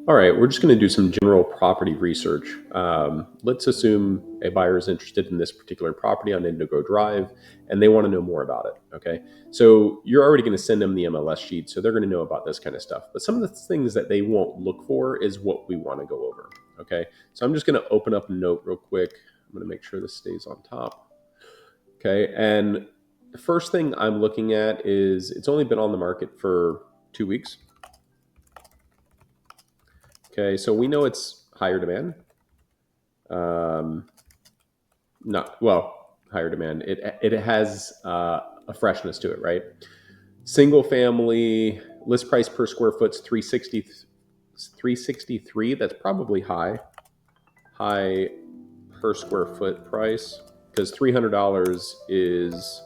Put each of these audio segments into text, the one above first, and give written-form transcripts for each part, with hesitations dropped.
All right, we're just going to do some general property research. Let's assume a buyer is interested in this particular property on Indigo Drive and they want to know more about it. Okay, so you're already going to send them the MLS sheet, so they're going to know about this kind of stuff. But some of the things that they won't look for is what we want to go over. Okay, so I'm just going to open up a note real quick. I'm going to make sure this stays on top. Okay, and the first thing I'm looking at is it's only been on the market for 2 weeks. Okay, so we know it's higher demand. Not well, higher demand. It has a freshness to it, right? Single family list price per square foot's 363. That's probably high per square foot price because $300 is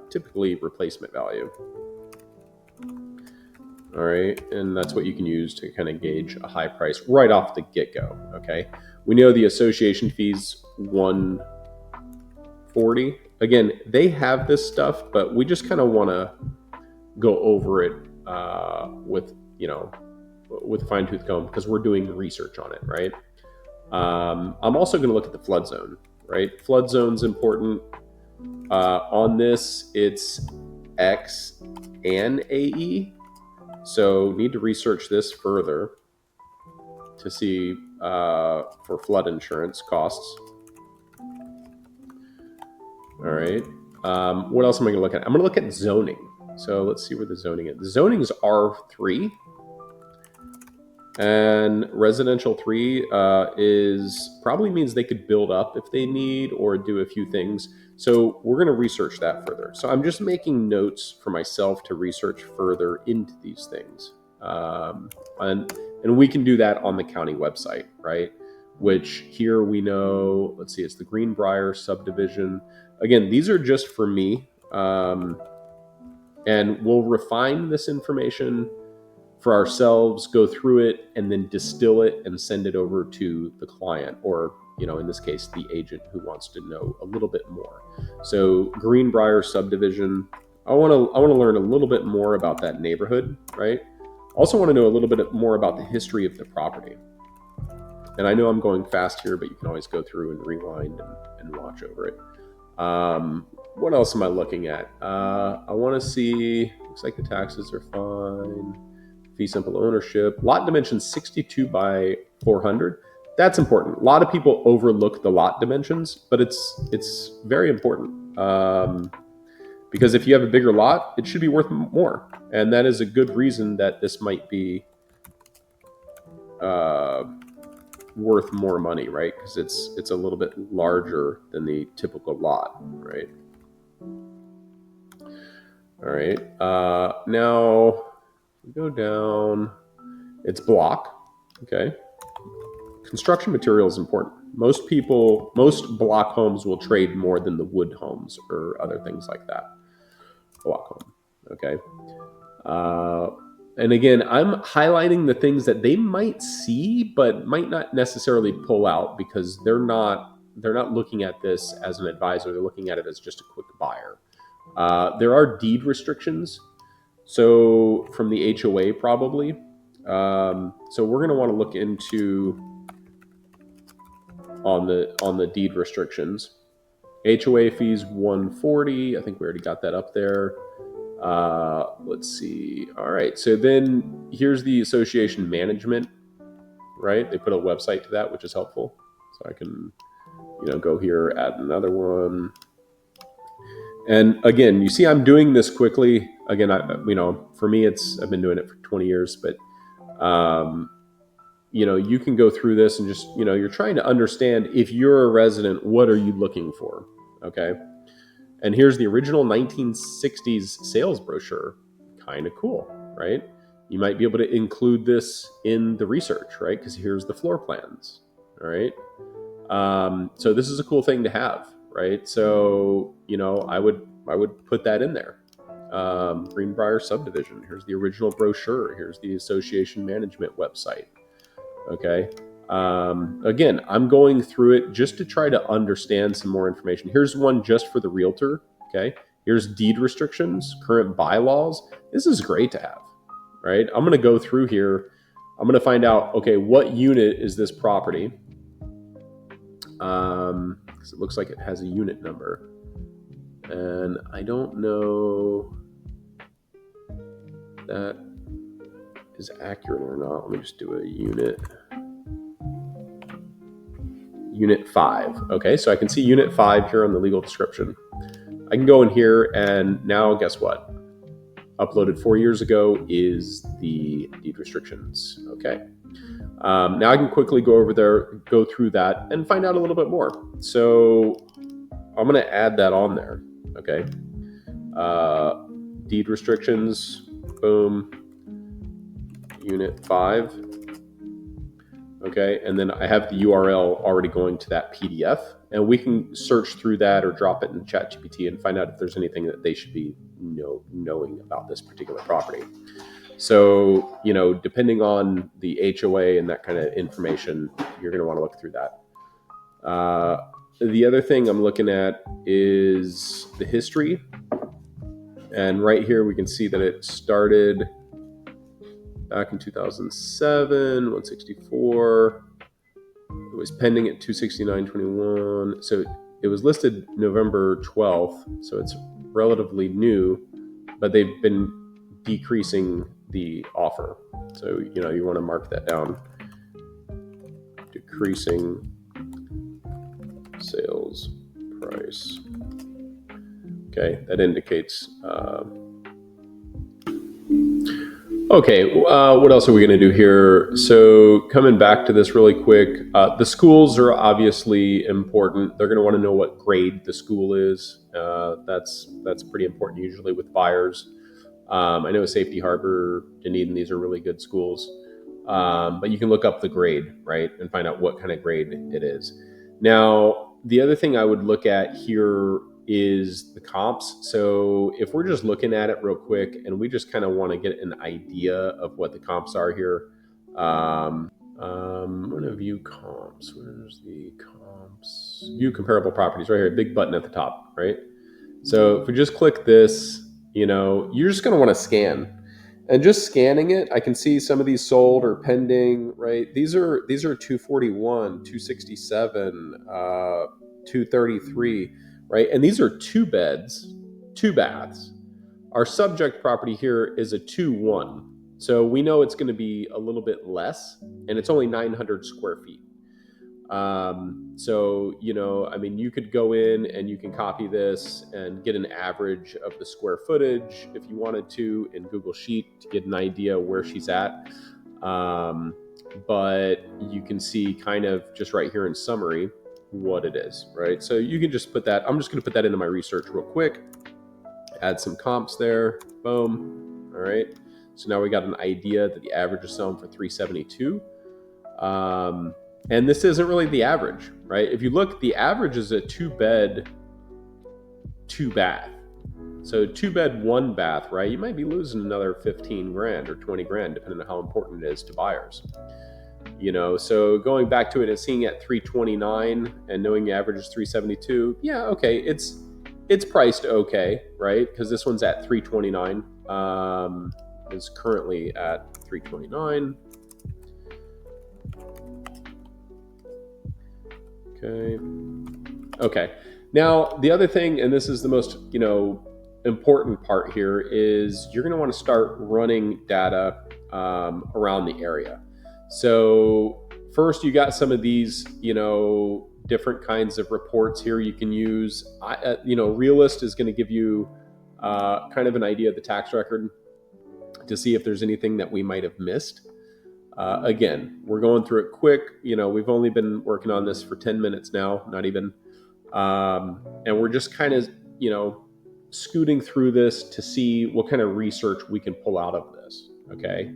typically replacement value. All right, and that's what you can use to kind of gauge a high price right off the get-go. Okay, we know the association fees $140. Again, they have this stuff, but we just kind of want to go over it with with a fine-tooth comb because we're doing research on it, right? I'm also going to look at the flood zone, right? Flood zone's important. On this, it's X and AE. So need to research this further to see for flood insurance costs. All right. What else am I going to look at? I'm going to look at zoning. So let's see where the zoning is. The zoning is R3. And residential 3 is probably means they could build up if they need or do a few things. So we're going to research that further. So I'm just making notes for myself to research further into these things. And we can do that on the county website, right? Which here we know, let's see, it's the Greenbrier subdivision. Again, these are just for me. And we'll refine this information for ourselves, go through it, and then distill it and send it over to the client, or in this case, the agent who wants to know a little bit more. So Greenbrier subdivision, I want to learn a little bit more about that neighborhood, right? Also want to know a little bit more about the history of the property. And I know I'm going fast here, but you can always go through and rewind and watch over it. What else am I looking at? I want to see, looks like the taxes are fine. Fee simple ownership. Lot dimensions 62 by 400. That's important. A lot of people overlook the lot dimensions, but it's very important. Because if you have a bigger lot, it should be worth more. And that is a good reason that this might be worth more money, right? Because it's a little bit larger than the typical lot, right? All right. Now we go down. It's block. Okay. Construction material is important. Most block homes will trade more than the wood homes or other things like that. Block home. Okay. And again, I'm highlighting the things that they might see, but might not necessarily pull out because they're not looking at this as an advisor. They're looking at it as just a quick buyer. There are deed restrictions. So from the HOA probably. So we're going to want to look into on the deed restrictions. HOA fees $140. I think we already got that up there. Let's see. All right. So then here's the association management, right? They put a website to that, which is helpful. So I can, go here, add another one. And again, you see, I'm doing this quickly. Again, for me, I've been doing it for 20 years, but, you can go through this and just, you're trying to understand if you're a resident, what are you looking for? Okay. And here's the original 1960s sales brochure. Kind of cool, right? You might be able to include this in the research, right? Because here's the floor plans, all right? So this is a cool thing to have, right? So, I would put that in there. Greenbrier subdivision. Here's the original brochure. Here's the association management website. Okay. Again, I'm going through it just to try to understand some more information. Here's one just for the realtor. Okay. Here's deed restrictions, current bylaws. This is great to have, right? I'm going to go through here. I'm going to find out, okay, what unit is this property? Because it looks like it has a unit number. And I don't know if that is accurate or not. Let me just do a unit. Unit 5. Okay, so I can see unit 5 here on the legal description. I can go in here and now guess what? Uploaded 4 years ago is the deed restrictions. Okay. Now I can quickly go over there, go through that, and find out a little bit more. So I'm going to add that on there. Okay. Deed restrictions, boom, unit 5. Okay, and then I have the URL already going to that PDF, and we can search through that or drop it in ChatGPT and find out if there's anything that they should be knowing about this particular property. So, depending on the HOA and that kind of information, you're going to want to look through that. The other thing I'm looking at is the history. And right here, we can see that it started back in 2007, 164. It was pending at 269.21. So it was listed November 12th. So it's relatively new, but they've been decreasing the offer. So, you want to mark that down. Decreasing sales price. Okay, that indicates. Okay, what else are we going to do here? So coming back to this really quick, the schools are obviously important. They're going to want to know what grade the school is. That's pretty important usually with buyers. I know Safety Harbor, Dunedin, these are really good schools. But you can look up the grade, right, and find out what kind of grade it is. Now, the other thing I would look at here is the comps. So if we're just looking at it real quick and we just kind of want to get an idea of what the comps are here, I'm going to view comps. Where's the comps? View comparable properties right here, big button at the top, right? So if we just click this, you're just going to want to scan. And just scanning it, I can see some of these sold or pending, right? These are 241, 267, 233, right? And these are 2 beds, 2 baths. Our subject property here is a 2-1. So we know it's going to be a little bit less, and it's only 900 square feet. So, you could go in and you can copy this and get an average of the square footage if you wanted to in Google Sheet to get an idea where she's at. But you can see kind of just right here in summary what it is, right? So you can just put that, I'm just going to put that into my research real quick, add some comps there, boom. All right. So now we got an idea that the average is selling for $372. And this isn't really the average, right? If you look, the average is a 2-bed, 2-bath. So 2-bed, 1-bath, right? You might be losing another 15 grand or 20 grand, depending on how important it is to buyers. So going back to it and seeing at 329 and knowing the average is 372, yeah, okay, it's priced okay, right? Because this one's at 329, is currently at 329. Okay. Now, the other thing, and this is the most, important part here, is you're going to want to start running data around the area. So first, you got some of these, different kinds of reports here you can use. Realist is going to give you kind of an idea of the tax record to see if there's anything that we might have missed. Again, we're going through it quick. We've only been working on this for 10 minutes now, not even. And we're just kind of, scooting through this to see what kind of research we can pull out of this. Okay.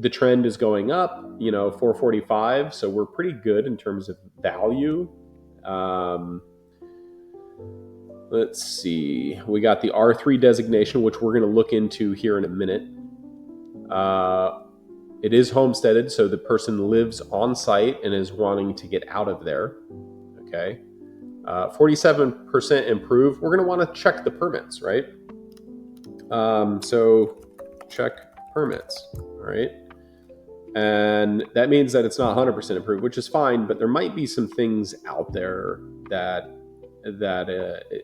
The trend is going up, 445. So we're pretty good in terms of value. Let's see. We got the R3 designation, which we're going to look into here in a minute. It is homesteaded, so the person lives on site and is wanting to get out of there. Okay. 47% improved. We're going to want to check the permits, right? So check permits. All right. And that means that it's not 100% approved, which is fine, but there might be some things out there that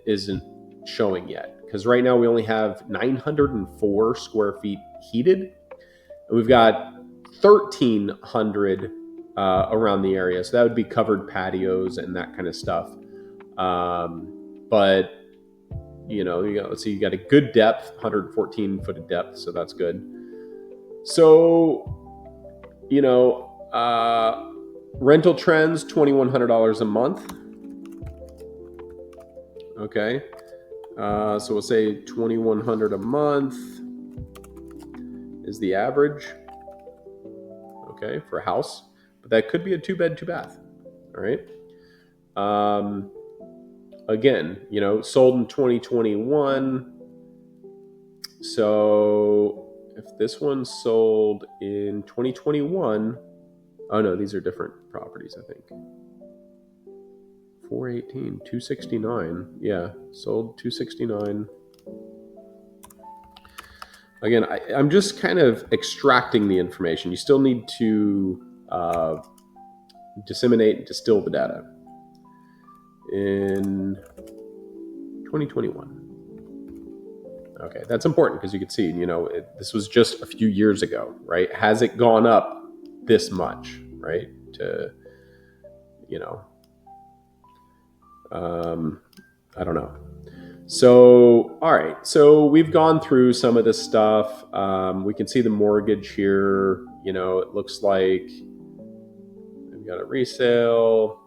isn't showing yet. Because right now we only have 904 square feet heated, and we've got 1,300 around the area. So that would be covered patios and that kind of stuff. But let's see, you got a good depth, 114 foot of depth, so that's good. So, rental trends, $2,100 a month. Okay. So we'll say $2,100 a month is the average. Okay, for a house, but that could be a 2-bed, 2-bath. All right. Again, sold in 2021. So if this one sold in 2021, oh no, these are different properties, I think. 418, 269. Yeah, sold 269. Again, I'm just kind of extracting the information. You still need to disseminate and distill the data. In 2021. Okay, that's important because you can see, this was just a few years ago, right? Has it gone up this much, right? I don't know. So, all right. So we've gone through some of this stuff. We can see the mortgage here. It looks like we've got a resale,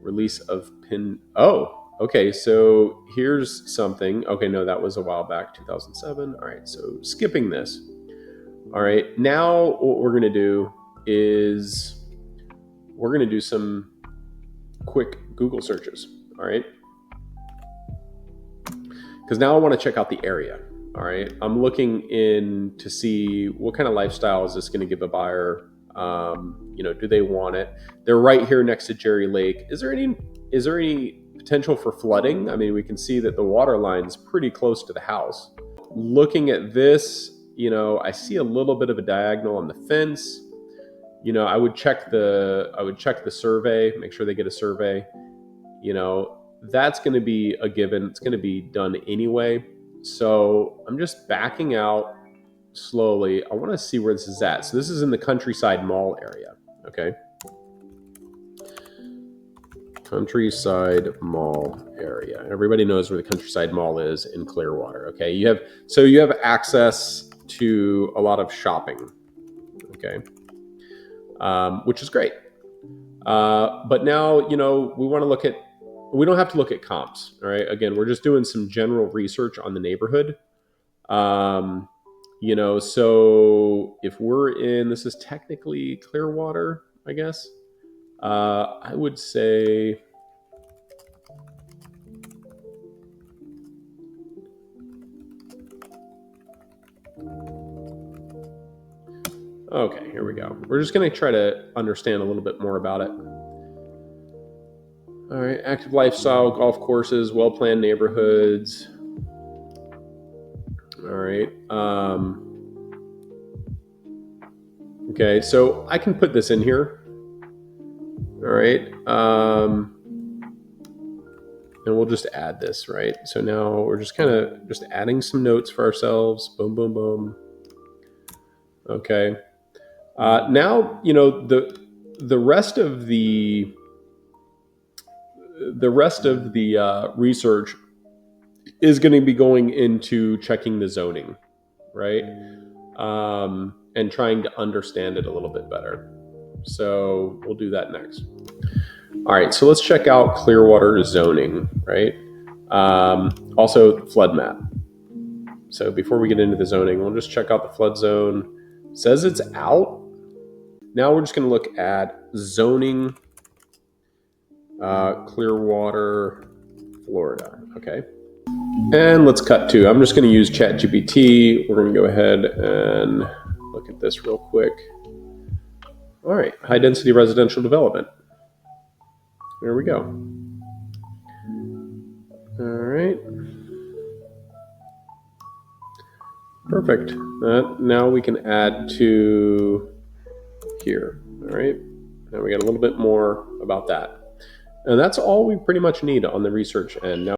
release of PIN. Oh, okay. So here's something. Okay, no, that was a while back, 2007. All right. So skipping this. All right. Now what we're going to do is we're going to do some quick Google searches. All right. Because now I want to check out the area. All right. I'm looking in to see what kind of lifestyle is this going to give a buyer. Do they want it? They're right here next to Jerry Lake. Is there any potential for flooding? I mean, we can see that the water line's pretty close to the house. Looking at this, I see a little bit of a diagonal on the fence. I would check the survey, make sure they get a survey. That's going to be a given. It's going to be done anyway. So I'm just backing out slowly. I want to see where this is at. So this is in the Countryside Mall area. Okay. Countryside Mall area. Everybody knows where the Countryside Mall is in Clearwater. Okay. You have access to a lot of shopping. Okay. Which is great. But now, we don't have to look at comps. All right. Again, we're just doing some general research on the neighborhood. So if this is technically Clearwater, I guess. I would say, okay, here we go. We're just going to try to understand a little bit more about it. All right, active lifestyle, golf courses, well-planned neighborhoods. All right. Okay, so I can put this in here. All right. And we'll just add this, right? So now we're just kind of just adding some notes for ourselves. Boom, boom, boom. Okay. Now, the rest of the research is going to be going into checking the zoning, right? And trying to understand it a little bit better. So we'll do that next. All right, so let's check out Clearwater zoning, right? Also flood map. So before we get into the zoning, we'll just check out the flood zone. It says it's out. Now we're just going to look at zoning, Clearwater, Florida. Okay. And let's cut to, I'm just going to use ChatGPT. We're going to go ahead and look at this real quick. All right, high density residential development. There we go. All right. Perfect. Now we can add to here. All right. Now we got a little bit more about that. And that's all we pretty much need on the research end. Now